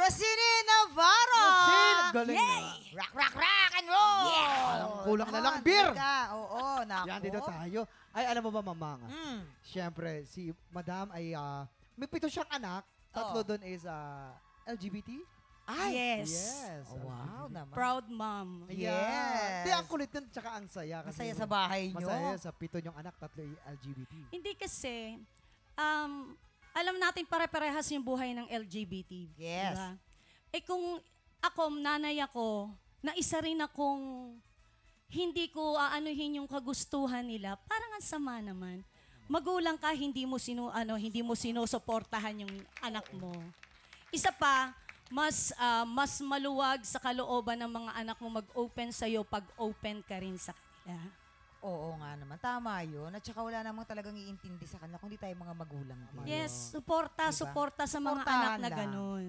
Rosine Navarro! Rosine! Galing Yay! na. Rock and roll! Kulang na lang beer. Oo, nako. Yan, dito tayo. Ay, alam mo ba, Mamang? Mm. Siyempre, si Madam ay, may 7 siyang anak. 3 doon is LGBT. Ay, Yes. Yes. oh, wow LGBT. naman. Proud mom. Yes. Di, Yes. ang kulit nun, tsaka ang saya. Kasi Masaya sa bahay nyo. Masaya sa 7 niyong anak, 3 LGBT. Hindi kasi, alam natin pare-parehas yung buhay ng LGBT. Yes. Diba? Eh kung ako, nanay ako, na isa rin akong hindi ko aanuhin yung kagustuhan nila, parang ang sama naman. Magulang ka, hindi mo sinusuportahan yung anak mo. Isa pa, mas maluwag sa kalooban ng mga anak mo mag-open sa'yo pag open ka rin sa kanila. Oo nga naman. Tama yun. At saka wala namang talagang iintindi sa kanila kundi tayo mga magulang din. Yes, suporta sa mga Suportahan anak na lang. ganun.